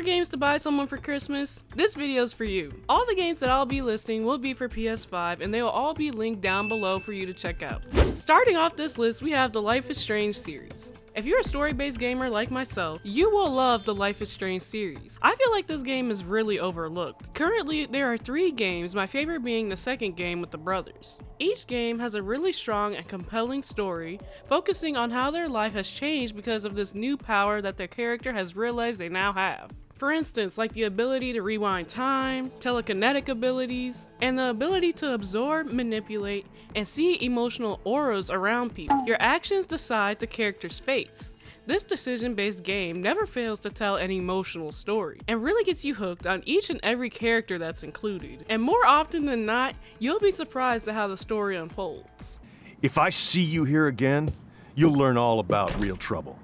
games to buy someone for Christmas? This video's for you. All the games that I'll be listing will be for PS5 and they will all be linked down below for you to check out. Starting off this list, we have the Life is Strange series. If you're a story-based gamer like myself, you will love the Life is Strange series. I feel like this game is really overlooked. Currently, there are 3 games, my favorite being the second game with the brothers. Each game has a really strong and compelling story, focusing on how their life has changed because of this new power that their character has realized they now have. For instance, like the ability to rewind time, telekinetic abilities, and the ability to absorb, manipulate, and see emotional auras around people. Your actions decide the character's fates. This decision-based game never fails to tell an emotional story, and really gets you hooked on each and every character that's included. And more often than not, you'll be surprised at how the story unfolds. If I see you here again, you'll learn all about real trouble.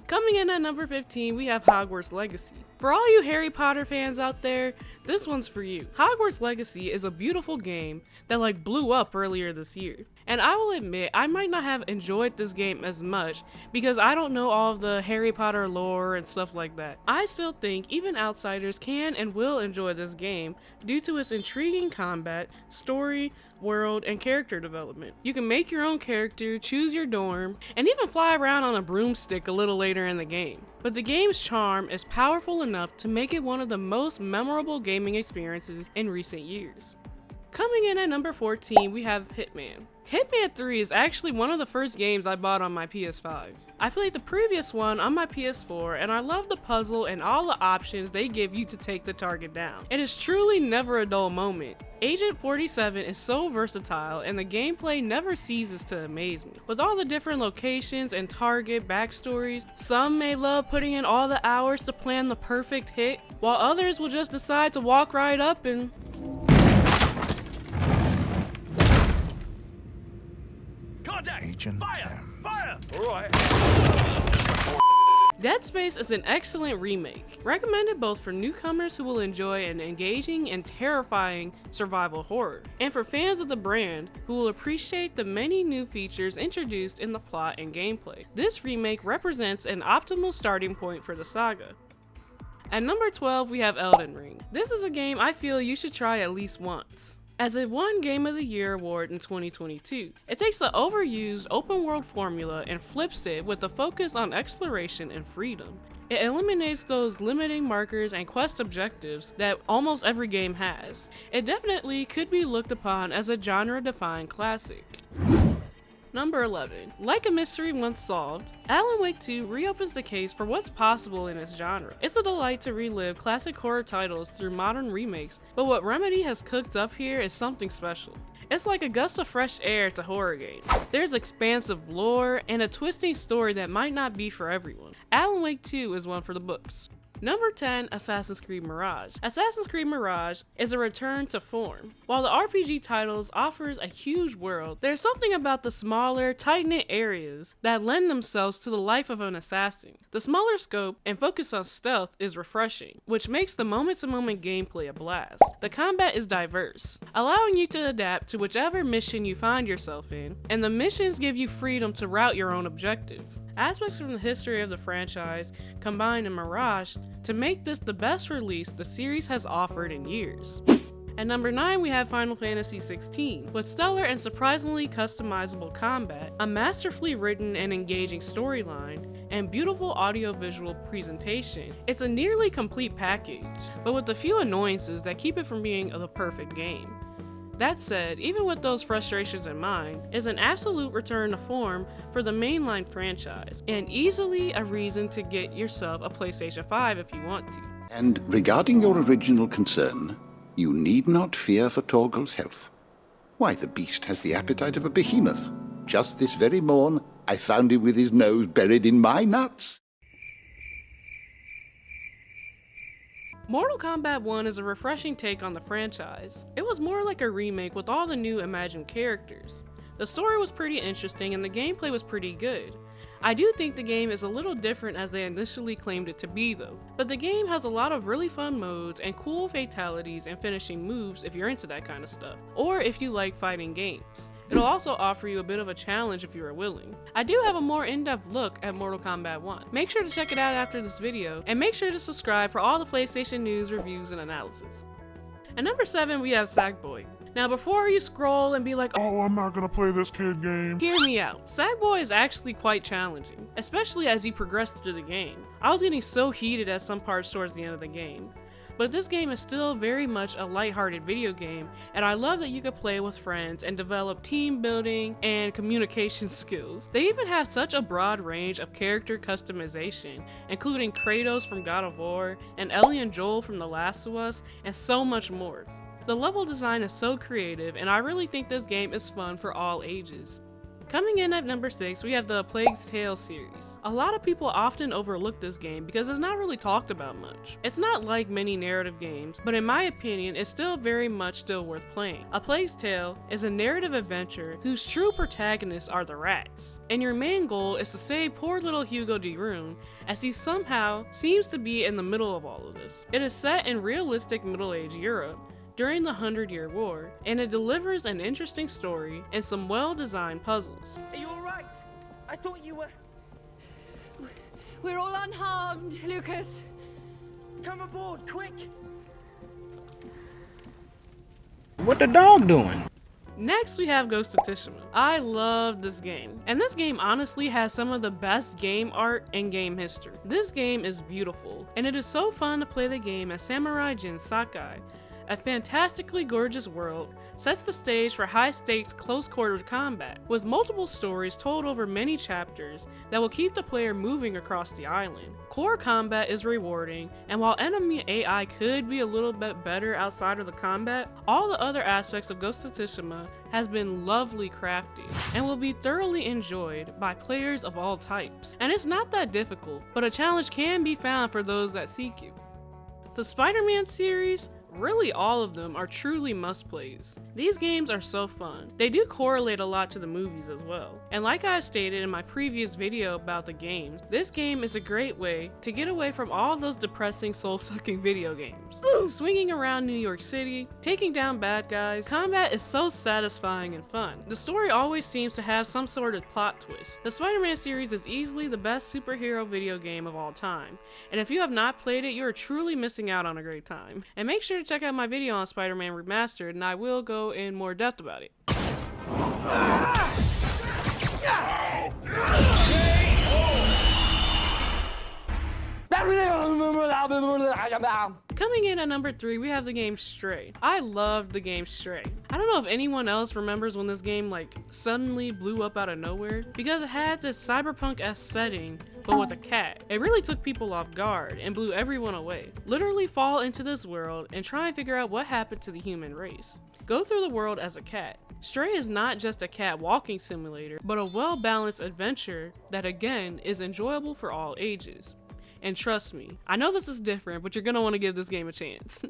Coming in at number 15, we have Hogwarts Legacy. For all you Harry Potter fans out there, this one's for you. Hogwarts Legacy is a beautiful game that blew up earlier this year. And I will admit, I might not have enjoyed this game as much because I don't know all of the Harry Potter lore and stuff like that. I still think even outsiders can and will enjoy this game due to its intriguing combat, story, world, and character development. You can make your own character, choose your dorm, and even fly around on a broomstick a little later in the game. But the game's charm is powerful enough to make it one of the most memorable gaming experiences in recent years. Coming in at number 14, we have Hitman. Hitman 3 is actually one of the first games I bought on my PS5. I played the previous one on my PS4 and I love the puzzle and all the options they give you to take the target down. It is truly never a dull moment. Agent 47 is so versatile and the gameplay never ceases to amaze me. With all the different locations and target backstories, some may love putting in all the hours to plan the perfect hit, while others will just decide to walk right up and Agent Fire! Fire! Dead Space is an excellent remake, recommended both for newcomers who will enjoy an engaging and terrifying survival horror, and for fans of the brand who will appreciate the many new features introduced in the plot and gameplay. This remake represents an optimal starting point for the saga. At number 12, we have Elden Ring. This is a game I feel you should try at least once, as it won Game of the Year award in 2022. It takes the overused open world formula and flips it with a focus on exploration and freedom. It eliminates those limiting markers and quest objectives that almost every game has. It definitely could be looked upon as a genre-defined classic. Number 11. Like a mystery once solved, Alan Wake 2 reopens the case for what's possible in its genre. It's a delight to relive classic horror titles through modern remakes, but what Remedy has cooked up here is something special. It's like a gust of fresh air to horror games. There's expansive lore and a twisting story that might not be for everyone. Alan Wake 2 is one for the books. Number 10, Assassin's Creed Mirage. Assassin's Creed Mirage is a return to form. While the RPG titles offers a huge world, there's something about the smaller, tight-knit areas that lend themselves to the life of an assassin. The smaller scope and focus on stealth is refreshing, which makes the moment-to-moment gameplay a blast. The combat is diverse, allowing you to adapt to whichever mission you find yourself in, and the missions give you freedom to route your own objective. Aspects from the history of the franchise combined in Mirage to make this the best release the series has offered in years. At number 9, we have Final Fantasy XVI. With stellar and surprisingly customizable combat, a masterfully written and engaging storyline, and beautiful audio-visual presentation, it's a nearly complete package, but with a few annoyances that keep it from being the perfect game. That said, even with those frustrations in mind, it's an absolute return to form for the mainline franchise, and easily a reason to get yourself a PlayStation 5 if you want to. And regarding your original concern, you need not fear for Torgal's health. Why, the beast has the appetite of a behemoth. Just this very morn, I found him with his nose buried in my nuts. Mortal Kombat 1 is a refreshing take on the franchise. It was more like a remake with all the new imagined characters. The story was pretty interesting and the gameplay was pretty good. I do think the game is a little different as they initially claimed it to be though, but the game has a lot of really fun modes and cool fatalities and finishing moves if you're into that kind of stuff, or if you like fighting games. It'll also offer you a bit of a challenge if you are willing. I do have a more in-depth look at Mortal Kombat 1. Make sure to check it out after this video, and make sure to subscribe for all the PlayStation news, reviews, and analysis. At number 7, we have Sackboy. Now before you scroll and be like, Oh, I'm not gonna play this kid game. hear me out. Sackboy is actually quite challenging, especially as you progress through the game. I was getting so heated at some parts towards the end of the game. But this game is still very much a lighthearted video game, and I love that you can play with friends and develop team building and communication skills. They even have such a broad range of character customization, including Kratos from God of War, and Ellie and Joel from The Last of Us, and so much more. The level design is so creative, and I really think this game is fun for all ages. Coming in at number 6, we have the Plague's Tale series. A lot of people often overlook this game because it's not really talked about much. It's not like many narrative games, but in my opinion, it's still very much still worth playing. A Plague's Tale is a narrative adventure whose true protagonists are the rats, and your main goal is to save poor little Hugo de Rune, as he somehow seems to be in the middle of all of this. It is set in realistic middle-aged Europe, during the 100-Year War, and it delivers an interesting story and some well-designed puzzles. Are you alright? I thought you were... We're all unharmed, Lucas. Come aboard, quick! What the dog doing? Next, we have Ghost of Tsushima. I love this game, and this game honestly has some of the best game art in game history. This game is beautiful, and it is so fun to play the game as Samurai Jin Sakai. A fantastically gorgeous world sets the stage for high-stakes, close-quarters combat, with multiple stories told over many chapters that will keep the player moving across the island. Core combat is rewarding, and while enemy AI could be a little bit better outside of the combat, all the other aspects of Ghost of Tsushima has been lovely crafted, and will be thoroughly enjoyed by players of all types. And it's not that difficult, but a challenge can be found for those that seek it. The Spider-Man series, really all of them, are truly must-plays. These games are so fun. They do correlate a lot to the movies as well. And like I stated in my previous video about the games, this game is a great way to get away from all those depressing, soul-sucking video games. Swinging around New York City, taking down bad guys, combat is so satisfying and fun. The story always seems to have some sort of plot twist. The Spider-Man series is easily the best superhero video game of all time, and if you have not played it, you are truly missing out on a great time. And make sure to check out my video on Spider-Man Remastered, and I will go in more depth about it. Coming in at number 3, we have the game Stray. I loved the game Stray. I don't know if anyone else remembers when this game suddenly blew up out of nowhere, because it had this cyberpunk-esque setting, but with a cat. It really took people off guard and blew everyone away. Literally fall into this world and try and figure out what happened to the human race. Go through the world as a cat. Stray is not just a cat walking simulator, but a well-balanced adventure that again is enjoyable for all ages. And trust me, I know this is different, but you're gonna want to give this game a chance.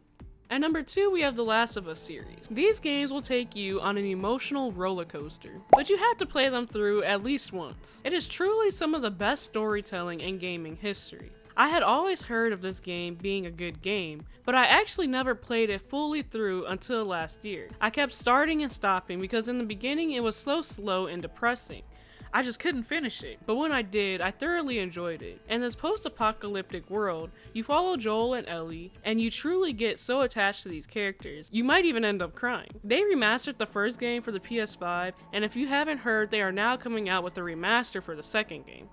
At number 2, we have the Last of Us series. These games will take you on an emotional roller coaster, but you have to play them through at least once. It is truly some of the best storytelling in gaming history. I had always heard of this game being a good game, but I actually never played it fully through until last year. I kept starting and stopping because in the beginning it was so slow and depressing. I just couldn't finish it, but when I did, I thoroughly enjoyed it. In this post-apocalyptic world, you follow Joel and Ellie, and you truly get so attached to these characters, you might even end up crying. They remastered the first game for the PS5, and if you haven't heard, they are now coming out with a remaster for the second game.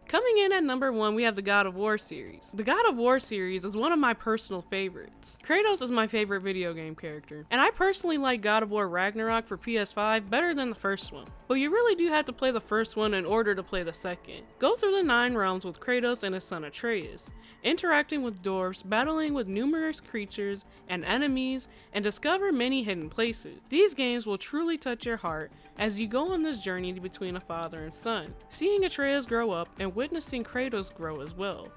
Coming in at number 1, we have the God of War series. The God of War series is one of my personal favorites. Kratos is my favorite video game character, and I personally like God of War Ragnarok for PS5 better than the first one. But you really do have to play the first one in order to play the second. Go through the 9 realms with Kratos and his son Atreus, interacting with dwarfs, battling with numerous creatures and enemies, and discover many hidden places. These games will truly touch your heart as you go on this journey between a father and son, seeing Atreus grow up and witnessing Kratos grow as well.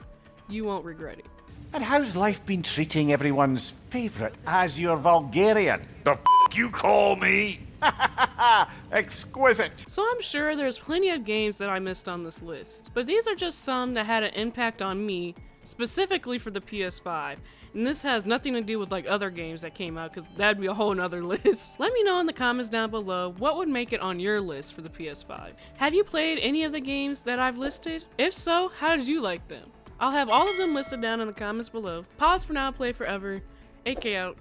You won't regret it. And how's life been treating everyone's favourite Azure Vulgarian? The fuck you call me? Exquisite. So I'm sure there's plenty of games that I missed on this list, but these are just some that had an impact on me, specifically for the PS5. And this has nothing to do with like other games that came out, because that'd be a whole nother list. Let me know in the comments down below what would make it on your list for the PS5. Have you played any of the games that I've listed? If so, how did you like them? I'll have all of them listed down in the comments below. Pause for now, play forever. AK out.